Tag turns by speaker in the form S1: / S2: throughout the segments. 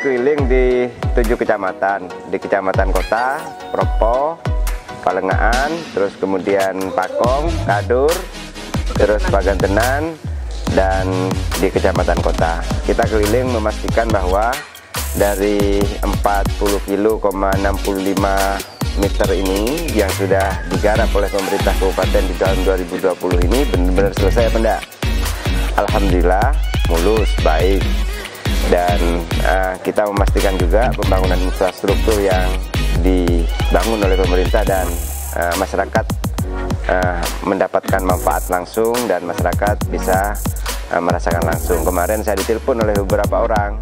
S1: keliling di 7 kecamatan, di Kecamatan Kota, Propo, Palengaan, terus kemudian Pakong, Kadur, terus Pagantenan, dan di Kecamatan Kota. Kita keliling memastikan bahwa dari 40,65 meter ini yang sudah digarap oleh pemerintah kabupaten di tahun 2020 ini benar-benar selesai apa enggak? Alhamdulillah mulus, baik. Dan kita memastikan juga pembangunan infrastruktur yang dibangun oleh pemerintah dan masyarakat mendapatkan manfaat langsung dan masyarakat bisa merasakan langsung. Kemarin saya ditelepon oleh beberapa orang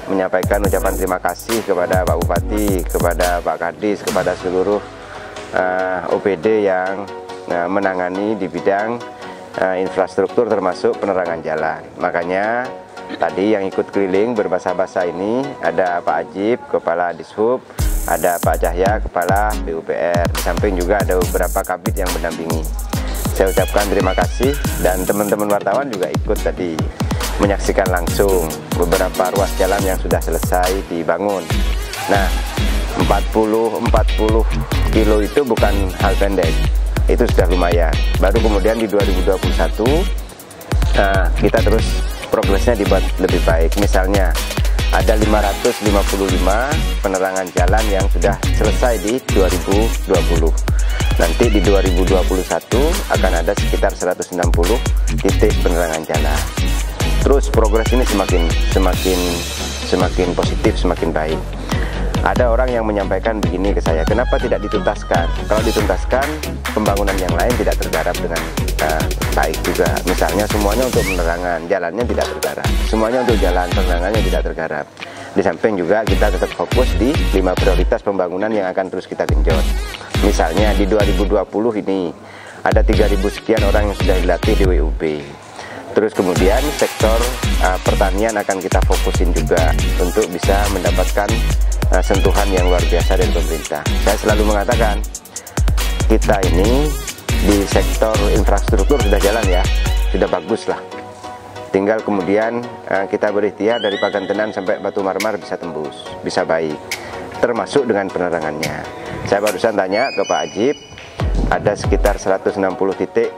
S1: menyampaikan ucapan terima kasih kepada Pak Bupati, kepada Pak Kadis, kepada seluruh OPD yang menangani di bidang infrastruktur termasuk penerangan jalan. Makanya tadi yang ikut keliling berbahasa-bahasa ini ada Pak Ajib, Kepala Dishub, ada Pak Cahya, Kepala PUPR. Di samping juga ada beberapa kabid yang mendampingi. Saya ucapkan terima kasih, dan teman-teman wartawan juga ikut tadi menyaksikan langsung beberapa ruas jalan yang sudah selesai dibangun. Nah, 40 kilo itu bukan hal pendek, itu sudah lumayan. Baru kemudian di 2021 kita terus progresnya dibuat lebih baik. Misalnya ada 555 penerangan jalan yang sudah selesai di 2020. Nanti di 2021 akan ada sekitar 160 titik penerangan jalan. Terus progres ini semakin positif, semakin baik. Ada orang yang menyampaikan begini ke saya, kenapa tidak dituntaskan? Kalau dituntaskan, pembangunan yang lain tidak tergarap dengan baik juga. Misalnya semuanya untuk penerangan, jalannya tidak tergarap. Semuanya untuk jalan, penerangannya tidak tergarap. Di samping juga kita tetap fokus di 5 prioritas pembangunan yang akan terus kita genjot. Misalnya di 2020 ini ada 3.000 sekian orang yang sudah dilatih di WUB. Terus kemudian sektor pertanian akan kita fokusin juga untuk bisa mendapatkan sentuhan yang luar biasa dari pemerintah. Saya selalu mengatakan kita ini di sektor infrastruktur sudah jalan ya, sudah bagus lah. Tinggal kemudian kita berikhtiar dari Pagantenan sampai Batu Marmar bisa tembus, bisa baik, termasuk dengan penerangannya. Saya barusan tanya ke Pak Ajib, ada sekitar 160 titik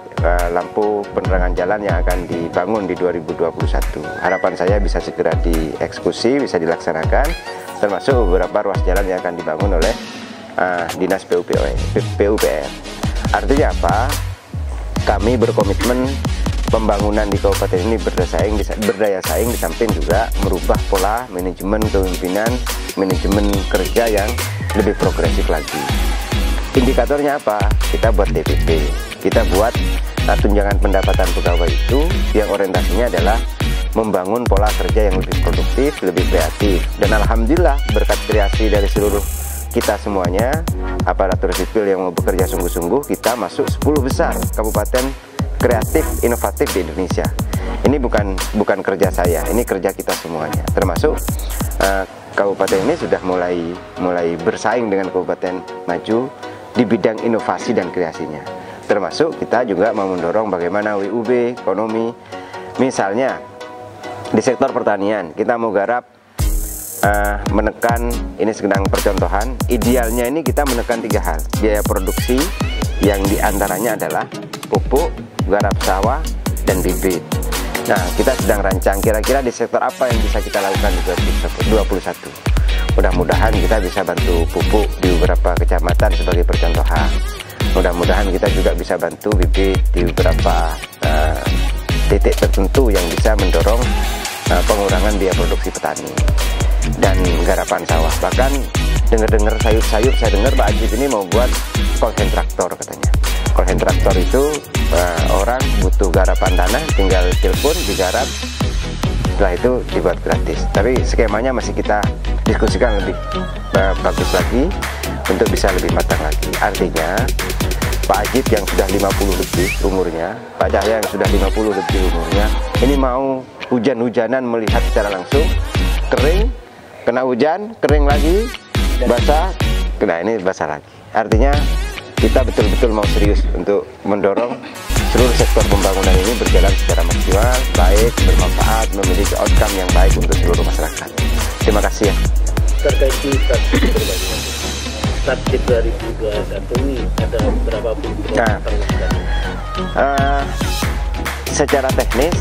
S1: lampu penerangan jalan yang akan dibangun di 2021. Harapan saya bisa segera dieksekusi, bisa dilaksanakan, termasuk beberapa ruas jalan yang akan dibangun oleh Dinas PUPR. Artinya apa? Kami berkomitmen pembangunan di kabupaten ini berdaya saing, di samping juga merubah pola manajemen kepemimpinan, manajemen kerja yang lebih progresif lagi. Indikatornya apa? Kita buat TPP, kita buat tunjangan pendapatan pegawai itu yang orientasinya adalah membangun pola kerja yang lebih produktif, lebih kreatif. Dan alhamdulillah berkat kreasi dari seluruh kita semuanya, aparatur sipil yang mau bekerja sungguh-sungguh, kita masuk 10 besar kabupaten kreatif inovatif di Indonesia. Ini bukan kerja saya, ini kerja kita semuanya. Termasuk kabupaten ini sudah mulai bersaing dengan kabupaten maju di bidang inovasi dan kreasinya. Termasuk kita juga mau mendorong bagaimana WUB, ekonomi. Misalnya di sektor pertanian kita mau garap menekan, ini sedang percontohan, idealnya ini kita menekan 3 hal. Biaya produksi yang diantaranya adalah pupuk, garap sawah, dan bibit. Nah, kita sedang rancang kira-kira di sektor apa yang bisa kita lakukan di 2021. Mudah-mudahan kita bisa bantu pupuk di beberapa kecamatan sebagai percontohan. Mudah-mudahan kita juga bisa bantu bibit di beberapa titik tertentu yang bisa mendorong pengurangan biaya produksi petani dan garapan sawah. Bahkan dengar-dengar sayup-sayup saya dengar Pak Ajib ini mau buat konsentraktor katanya. Konsentraktor itu orang butuh garapan tanah, tinggal telepon digarap, setelah itu dibuat gratis. Tapi skemanya masih kita diskusikan lebih bagus lagi untuk bisa lebih matang lagi. Artinya Pak Ajib yang sudah 50 lebih umurnya, Pak Cahya yang sudah 50 lebih umurnya, ini mau hujan-hujanan melihat secara langsung, kering, kena hujan, kering lagi, basah, kena ini basah lagi. Artinya kita betul-betul mau serius untuk mendorong seluruh sektor pembangunan ini berjalan secara maksimal, baik, bermanfaat, memiliki outcome yang baik untuk seluruh masyarakat. Terima kasih ya.
S2: Terkait di target 2021 ini ada berapa program?
S1: Secara teknis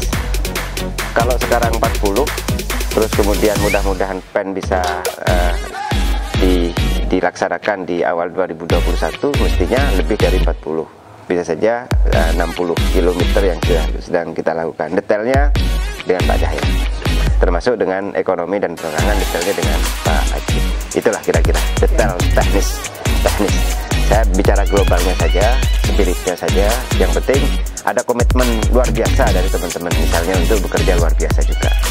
S1: kalau sekarang 40, terus kemudian mudah-mudahan PEN bisa dilaksanakan di awal 2021, mestinya lebih dari 40, bisa saja 60 km yang sedang kita lakukan. Detailnya dengan Pak Cahya, termasuk dengan ekonomi dan penerangan detailnya dengan Pak Aji. Itulah kira-kira detail teknis. Saya bicara globalnya saja, spiritnya saja. Yang penting ada komitmen luar biasa dari teman-teman, misalnya untuk bekerja luar biasa juga.